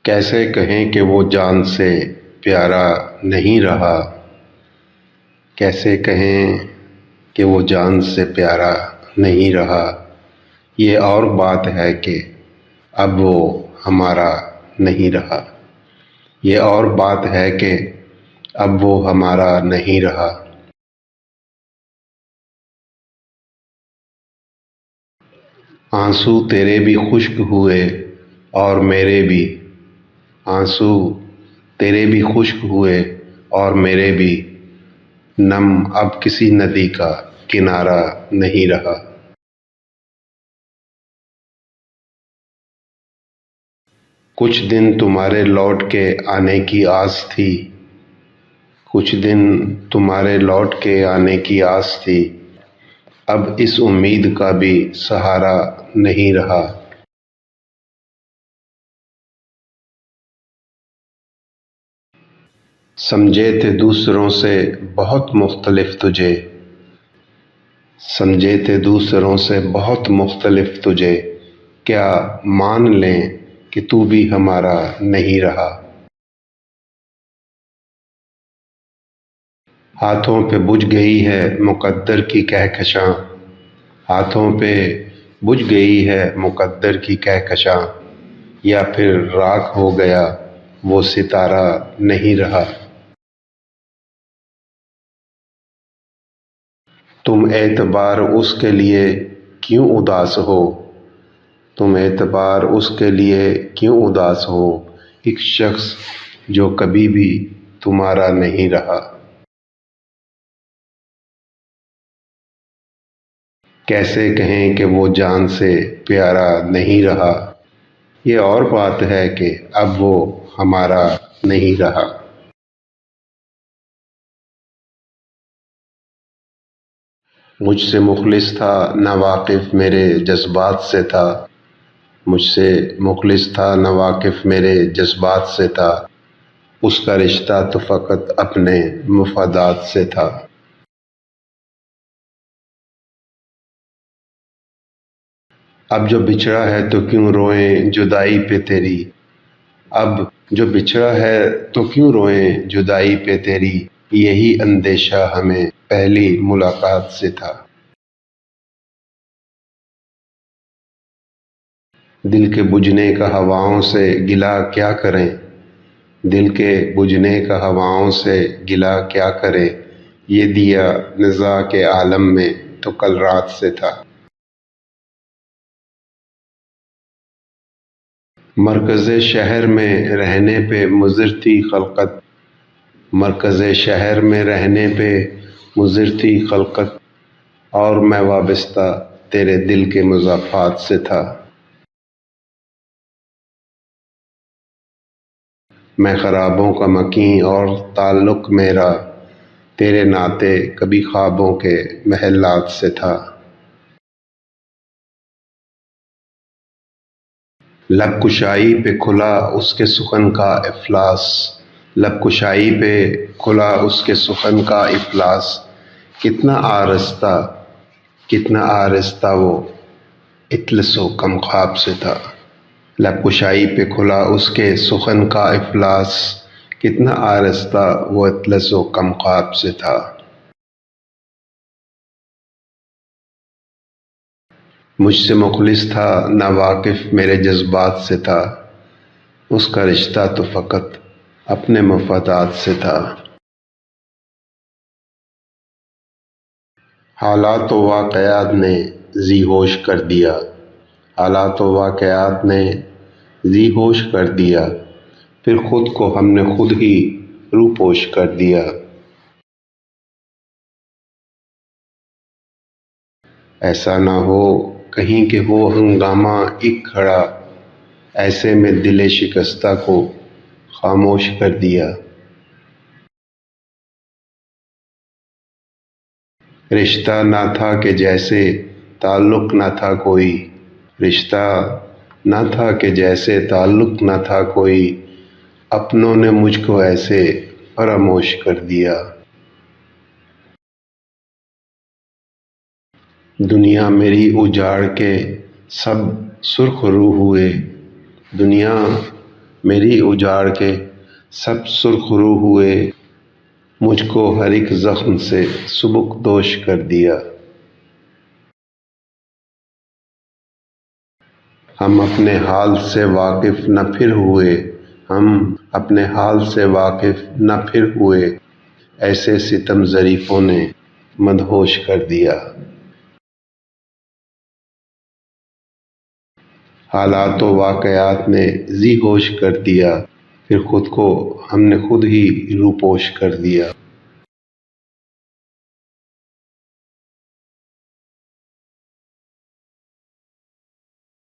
کیسے کہیں کہ وہ جان سے پیارا نہیں رہا؟ کیسے کہیں کہ وہ جان سے پیارا نہیں رہا؟ یہ اور بات ہے کہ اب وہ ہمارا نہیں رہا۔ یہ اور بات ہے کہ اب وہ ہمارا نہیں رہا۔ آنسو تیرے بھی خشک ہوئے اور میرے بھی، آنسو تیرے بھی خشک ہوئے اور میرے بھی، نم اب کسی ندی کا کنارہ نہیں رہا۔ کچھ دن تمہارے لوٹ کے آنے کی آس تھی، کچھ دن تمہارے لوٹ کے آنے کی آس تھی، اب اس امید کا بھی سہارا نہیں رہا۔ سمجھے تھے دوسروں سے بہت مختلف تجھے، سمجھے تھے دوسروں سے بہت مختلف تجھے، کیا مان لیں کہ تو بھی ہمارا نہیں رہا۔ ہاتھوں پہ بجھ گئی ہے مقدر کی کہکشاں، ہاتھوں پہ بجھ گئی ہے مقدر کی کہکشاں، یا پھر راکھ ہو گیا وہ ستارہ نہیں رہا۔ تم اعتبار اس کے لیے کیوں اداس ہو، تم اعتبار اس کے لیے کیوں اداس ہو، ایک شخص جو کبھی بھی تمہارا نہیں رہا۔ کیسے کہیں کہ وہ جان سے پیارا نہیں رہا؟ یہ اور بات ہے کہ اب وہ ہمارا نہیں رہا۔ مجھ سے مخلص تھا نہ واقف میرے جذبات سے تھا، مجھ سے مخلص تھا نہ واقف میرے جذبات سے تھا، اس کا رشتہ تو فقط اپنے مفادات سے تھا۔ اب جو بچھڑا ہے تو کیوں روئیں جدائی پہ تیری، اب جو بچھڑا ہے تو کیوں روئیں جدائی پہ تیری، یہی اندیشہ ہمیں پہلی ملاقات سے تھا۔ دل کے بجھنے کا ہواؤں سے گلہ کیا کریں، دل کے بجھنے کا ہواؤں سے گلہ کیا کریں، یہ دیا نزاع کے عالم میں تو کل رات سے تھا۔ مرکز شہر میں رہنے پہ مضر تھی خلقت، مرکز شہر میں رہنے پہ مضر تھی خلقت، اور میں وابستہ تیرے دل کے مضافات سے تھا۔ میں خرابوں کا مکیں اور تعلق میرا تیرے ناطے کبھی خوابوں کے محلات سے تھا۔ لب کشائی پہ کھلا اس کے سخن کا افلاس، لب کشائی پہ کھلا اس کے سخن کا افلاس، کتنا آرستہ، کتنا آرستہ وہ اطلس و کم خواب سے تھا۔ لب کشائی پہ کھلا اس کے سخن کا افلاس، کتنا آرستہ وہ اطلس و کم خواب سے تھا۔ مجھ سے مخلص تھا نہ واقف میرے جذبات سے تھا، اس کا رشتہ تو فقط اپنے مفادات سے تھا۔ حالات و واقعات نے ذی ہوش کر دیا، حالات و واقعات نے ذی ہوش کر دیا، پھر خود کو ہم نے خود ہی روپوش کر دیا۔ ایسا نہ ہو کہیں کہ وہ ہنگامہ ایک کھڑا، ایسے میں دل شکستہ کو خاموش کر دیا۔ رشتہ نہ تھا کہ جیسے تعلق نہ تھا کوئی، رشتہ نہ تھا کہ جیسے تعلق نہ تھا کوئی، اپنوں نے مجھ کو ایسے فراموش کر دیا۔ دنیا میری اجاڑ کے سب سرخ رو ہوئے، دنیا میری اجاڑ کے سب سرخ رو ہوئے، مجھ کو ہر ایک زخم سے سبک دوش کر دیا۔ ہم اپنے حال سے واقف نہ پھر ہوئے، ہم اپنے حال سے واقف نہ پھر ہوئے، ایسے ستم ظریفوں نے مدہوش کر دیا۔ حالات و واقعات نے ذی ہوش کر دیا، پھر خود کو ہم نے خود ہی روپوش کر دیا۔